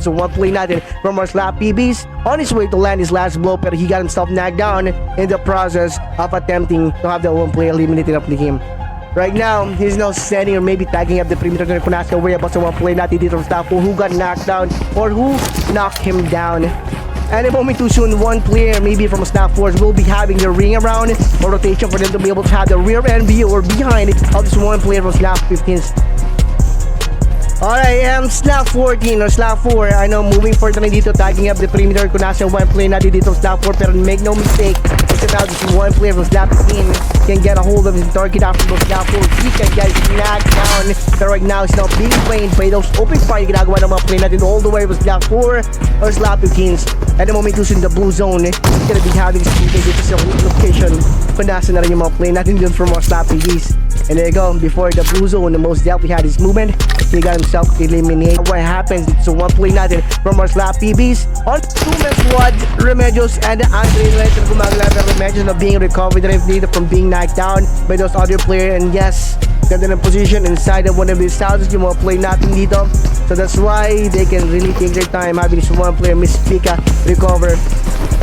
So one play natin from our slap PBs on his way to land his last blow, pero he got himself knocked down in the process of attempting to have that one play eliminated up the game. Right now, he's now standing or maybe tagging up the perimeter. Kung nasa worry about sa one play natin dito from staff who got knocked down or who knocked him down. And a moment too soon, one player maybe from Snap Force will be having the ring around or rotation for them to be able to have the rear end view or behind of this one player from Snap 15. Alright, Snap 14 or Snap 4. I know moving forward na dito, tagging up the perimeter. Kung nasa one player natin dito Snap 4, pero make no mistake, it's about this one player from Snap 15 can get a hold of his target after those Snap 4. He can get knocked down. Pero right now, it's now being played by those open fire ginagawa ng mga play natin all the way from Snap 4 or Snap 15. At the moment, in the blue zone, he's gonna be having speed dito sa location. Kung nasa na rin yung mga play natin dun from our Snap PBs. And there you go, before the blue zone, the most definitely had his movement. He got himself eliminated. What happens? So one play natin from our slap PBs on two-man squad, Remedios and Andre Letter gumagalaga. Remedios na being recovered from being knocked down by those other players. And yes, ganda ng position inside of one of these houses yung mga play natin dito. So that's why they can really take their time having this one player, Miss Pika, recover.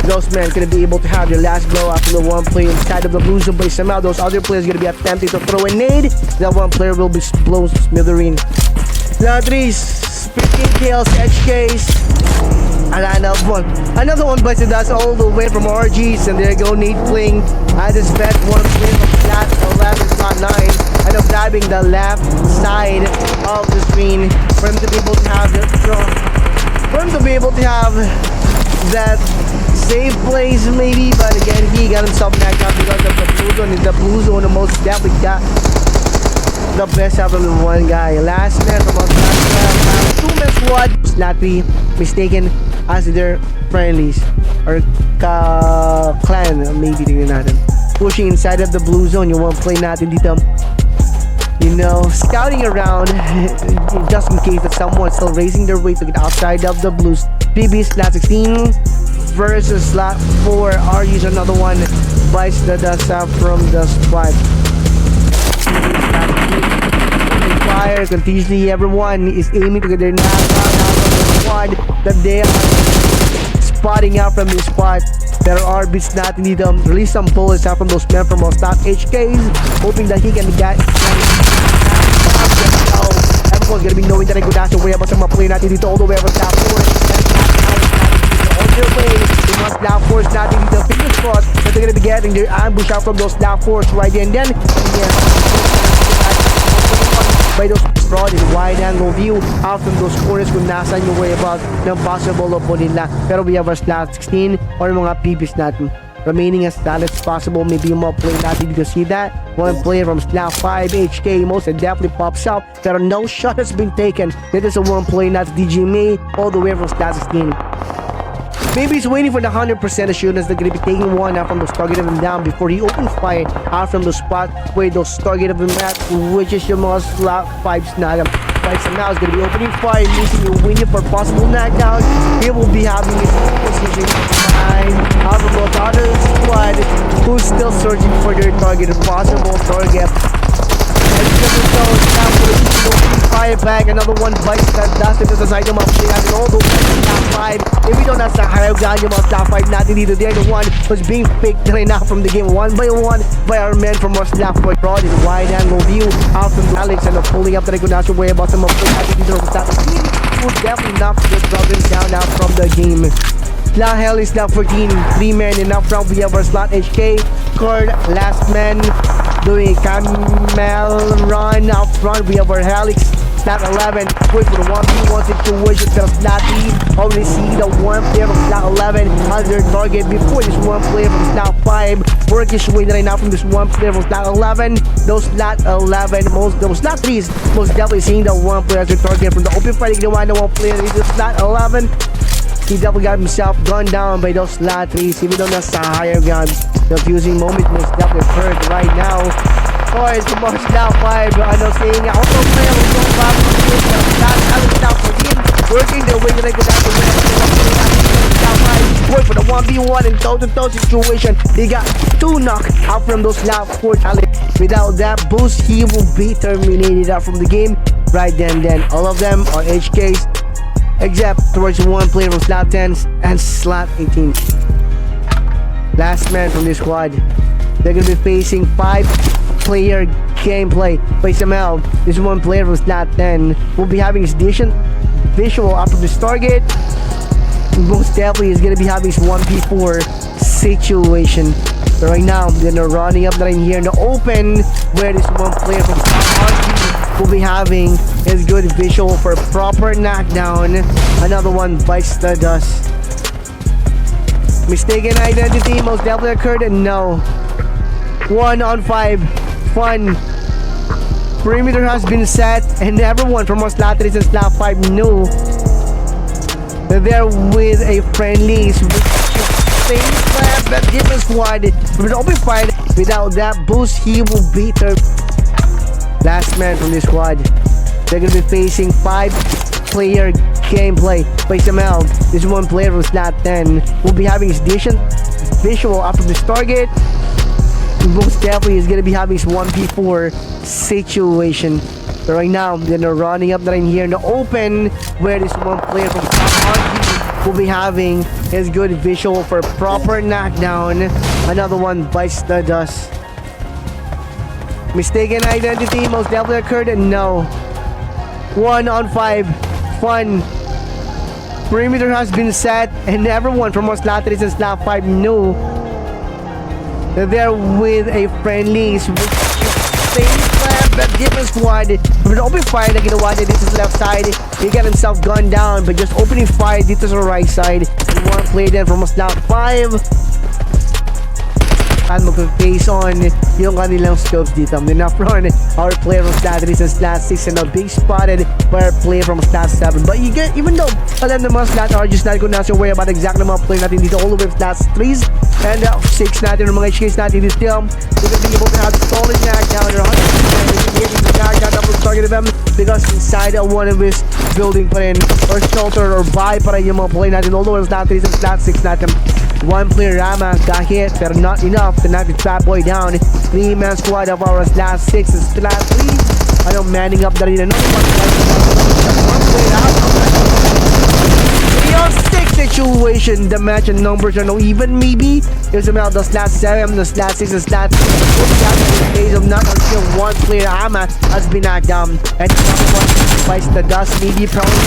Those men gonna be able to have their last blow after the one play inside of the blue zone, but somehow those other players gonna be attempting to throw a nade. That one player will be blown smithereen. Now threes, 15 kills, HKs, and another one busted us all the way from RGs, and there you go, Nate playing at his best one play from flat 11 slot 9, and of grabbing the left side of the screen for him to be able to have that save plays maybe, but again he got himself knocked out because of the blue zone. In the blue zone, the most definitely got the best out of the one guy. Last man from our two-man squad, not be mistaken as their friendlies or clan maybe tingnan natin. Pushing inside of the blue zone, yung one play natin dito, you know, scouting around just in case that someone's still raising their way to get outside of the blues. PB slot 16 versus slot 4. RU's another one bites the dust out from the spot. Fire continuously, everyone is aiming to get their knockout out of the squad that they are spotting out from the spot. Pero RB's natin dito, release some bullets out from those men from our stop HKs, hoping that he can get everyone's gonna be knowing that I go down to way about some play natin dito all the way over slap 4. On their way, they must slap 4 natin dito. Fingers crossed that they're gonna be getting their ambush out from those slap 4s right there. And then, by those broad and wide angle view out from those corners kung nasan yung way about ng possible opponent nila. Pero we have our slot 16 or mga PBs natin remaining as solid as possible. Maybe yung mga play natin dito. See that? One player from slot 5 HK most definitely pops out, pero no shot has been taken. This is a one play not DJ May all the way from slot 16. Maybe he's waiting for the 100% assurance that they're gonna be taking one out from those target of him down before he opens fire out from the spot where those target of him at, which is yung mga slot 5s na now is gonna be opening fire, using your window for possible knockdown. He will be having his position out from the other squad who's still searching for their target, possible target. Fire back, another one bites that dust into the side of the natin all the way to top 5. If we don't have the higher ground yung mga top 5 natin dito, they're the one who's being picked right now from the game one by one by our men from our slap for broad in wide angle view out from HELIX and pulling up the Reconnaissance way about some of the natin dito from top 15 would definitely knock the brothers down out from the game. Slot HELIX, slot 14, 3 men in up front. We have our slot HK card, last man doing camel run out front. We have our HELIX slot 11, wait for the 1v1 situation. Pero slot 3 only see the one player from slot 11 as their target before this one player from slot 5 working his way right now from this one player from slot 11. Those slot 11, those slot 3s most definitely seeing the one player as their target from the open fighting. Ginawa na one player dito slot 11. He definitely got himself gunned down by those slot 3s, even though nasa higher ground. The fusing moment most definitely occurred right now. Oh, it's the most slot 5. Ano saying nga, also player will go back to the slot 14, working their way to go down to win. Wait for the 1v1 and toe-to-toe situation. He got 2 knocked out from those slot 4 talent. Without that boost, he will be terminated out from the game right then. All of them are HKs. except towards one player from slot 10 and slot 18. Last man from this squad. They're gonna be facing 5-player gameplay. By somehow, this one player from slot 10 will be having his decent visual up of this target. Most definitely is gonna be having his 1v4 situation. But right now, they're running up the line here in the open, where this one player from slot 10 will be having his good visual for proper knockdown. Another one bites the dust. Mistaken identity most definitely occurred. No. 1 on 5. Fun. Perimeter has been set, and everyone from our slot 3 and slot 5 knew that they're with a friendly same class that different squad. With open fight, without that boost, he will beat their last man from this squad. They're gonna be facing 5-player gameplay. By somehow, this one player from slot 10 will be having his decent visual up of this target. Most definitely is gonna be having his 1v4 situation. But right now, they're running up the line here in the open, where this one player from slot will be having his good visual for proper knockdown. Another one bites the dust. Mistaken identity most definitely occurred. No. 1 on 5. Fun. Perimeter has been set, and everyone from our slot 3 and slot 5 knew that they're with a friendly same class but different squad. With open fire na ginawa niya dito sa left side, he got himself gunned down, but just opening fire dito sa right side. And one play then from our slot 5. And mag-face on yung kanilang scopes dito. Then up front, our player from slot 3 and slot 6 and now big spotted by our player from slot 7. But you get, even though alam na mga slot RGs natin kung nasa worry about exact na mga play natin dito all the way from slot 3s and 6 natin, ng mga HKs natin dito, they're gonna be able to have solid knockdown or 100% getting the knockdown up from target of them, because inside one of his building pa rin or shelter or buy pa rin yung mga play natin all the way from slot 3 and slot 6 natin. One player Rama got hit, but not enough to knock the trap boy down. 3-man squad of our slot 6 and slot 3. I know manning up the arena. One player out. 3-on-6 situation. The match and numbers are no even maybe. There's about the slot 7, the slot 6, and slot 6. Days of not until one player Rama has been knocked down. And another one bites the dust. Maybe probably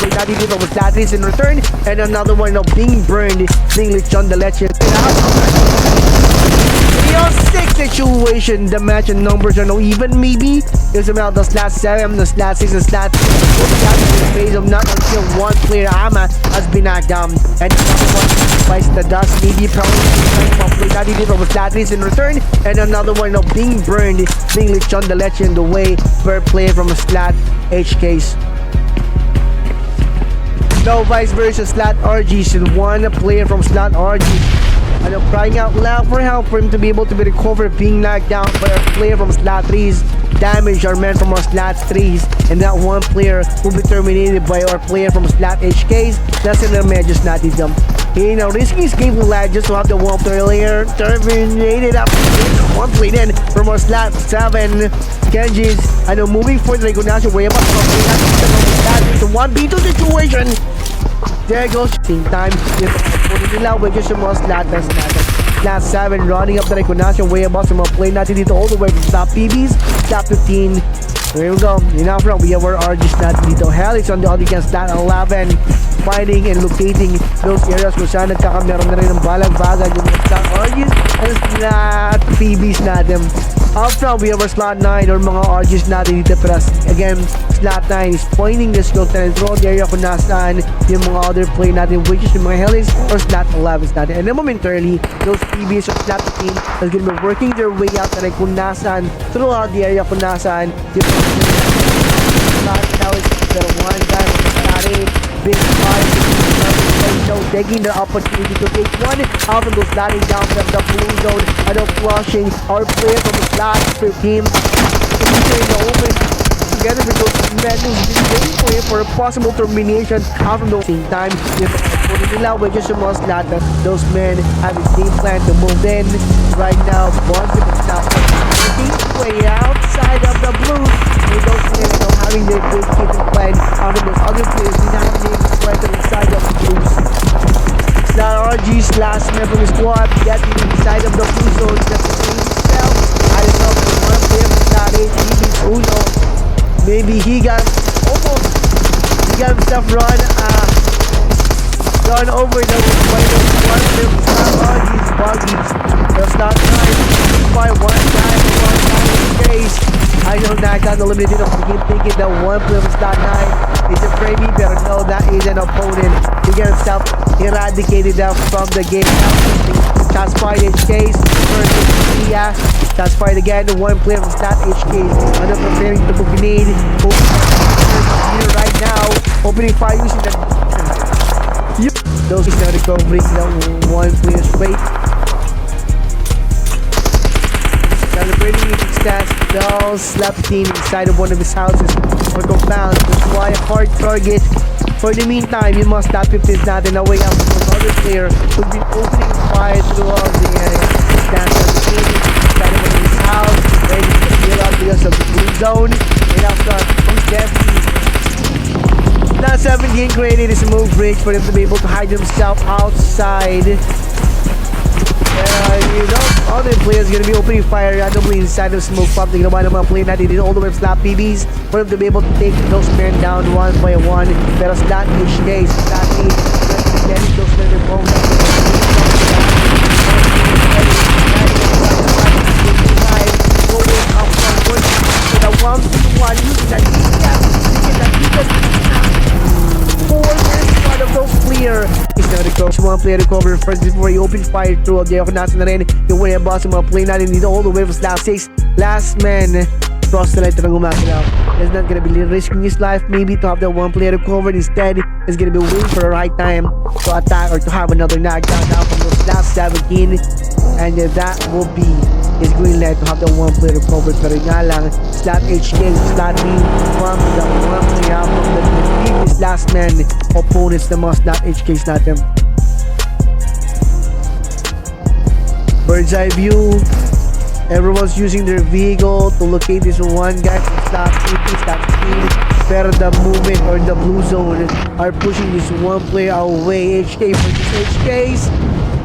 play that he did with slot 3 in return. And another one now being burned. Being on the ledge. 3-on-6 situation. The match and numbers are no even maybe. There's about the slot 7, the slot 6, and slot 6. Days of not until one player Rama has been knocked down. And another one bites the dust. Maybe probably play that he did with slot 3 in return. And another one now being burned. Being on the ledge in the way per player from a slot HKs. No vice versa slot RGs and one player from slot RG. And I'm crying out loud for help for him to be able to be recovered being knocked down by a player from slot 3s. Damage our men from our slot 3s. And that one player will be terminated by our player from slot HKs. That's in the measures not his dump. You know, risking his game lad just to have the one player terminated up. One play then from our slot 7. Kenji's, I know, moving forward, like now way about the 1v2 situation. There goes. Same time, we're just some more slot test natin. Slot 7 running up the Reconnaissance way about some more play natin dito all the way from slot PBs, slot 15. There we go. Enough from we have our RGs natin dito. HELIX on the other against slot 11. Finding and locating those areas kung saan nagkakameron na rin ng balag-bagan yung slot RGs and slot PBs natin. Up front, we have our slot 9 or mga RGs natin dito. Pero again, slot 9 is pointing the scope and throw the area kung nasaan yung mga other play natin, which is yung mga HELIX or slot 11s natin. And then momentarily, those PBs or slot 15 is going to be working their way out na rin kung nasaan throughout the area kung nasaan yung slot HELIX. Pero one guy natin, big five, so taking the opportunity to take one out of those sliding down from the blue zone and then flushing our player from the slot 15 in the open together with those men who's waiting for him for a possible termination out from the same time. We're just almost slot those men have a game plan to move in right now. Bonds with the stop way outside. side of the Blues. They don't play, having their good keeping plan out of those other players. They not being right on the side of the Blues. It's not RG's last member of the squad. Getting inside of the Blue Zone. Just to save himself. I don't know, but one player was not it. He means Uno. Maybe he got almost. He got himself run over the final one. There was not RG's buggies. That's not nice. By one guy in his face. I know that got eliminated off the game thinking that one player was not nice. It's a framey, but no, that is an opponent. He got himself eradicated from the game. Shots fired HKs versus Tia. Shots fired again. One player was not HKs. Under preparing the grenade. Here right now. Opening fire using the. Those is now recovering the one player's fate. Celebrating his stats, Bell slapped team inside of one of his houses or compound. That's why a hard target. For the meantime, you must stop if there's not a way out from another player who's been opening fire throughout the area. Stands on the team inside of one of his house, ready to heal up because of the blue zone. And after definitely not 17 created is a move bridge for him to be able to hide himself outside. You know, other players gonna be opening fire randomly inside of smoke pump. Tingnan naman ng mga player natin dito all the way slap PBs for him to be able to take those men down one by one. Pero slot HK, slot E, getting those men involved. Going up front, with a 1v1 using that one of those clear. Is now the coach. One player recover first before he opened fire through. Di ako nasa na rin yung way boss yung mga play natin dito all the way from slap 6. Last man cross the line to gumagalaw. He's not gonna be risking his life maybe to have that one player recovered. Instead, he's gonna be waiting for the right time to attack or to have another knockdown now from those last 17. And that will be his green light to have that one player recovered. Pero nga lang, slot HK, slot B from the one player from the previous last man opponents, the most slot HKs natin. Bird's eye view. Everyone's using their vehicle to locate this one guy from slot 80, slot 8. Pero the movement or the blue zone are pushing this one player away. HK versus HKs.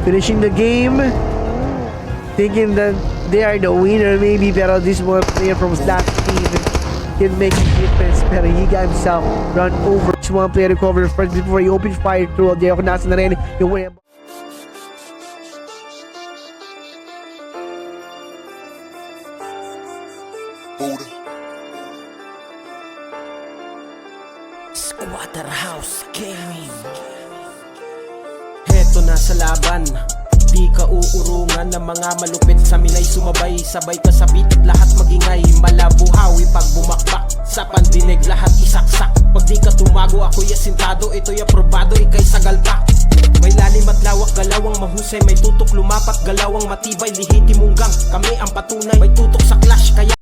Finishing the game. Thinking that they are the winner maybe. Pero this one player from slot 8 can make a difference. Pero he got himself run over. This one player recovered first before he opened fire through. Di ako nasa na rin yung way. Squatter House Gaming. Heto na sa laban, di ka uurungan ng mga malupit sa milay. Sumabay, sabay ka sa beat, lahat magingay. Malabuhawi pag bumakbak, sa pandinig lahat isaksak. Pag di ka tumago, ako'y asintado. Ito'y aprobado, ika'y sagalpak. May lalim at lawak, galawang mahusay. May tutok lumapat, galawang matibay. Lihiti munggang, kami ang patunay. May tutok sa clash, kaya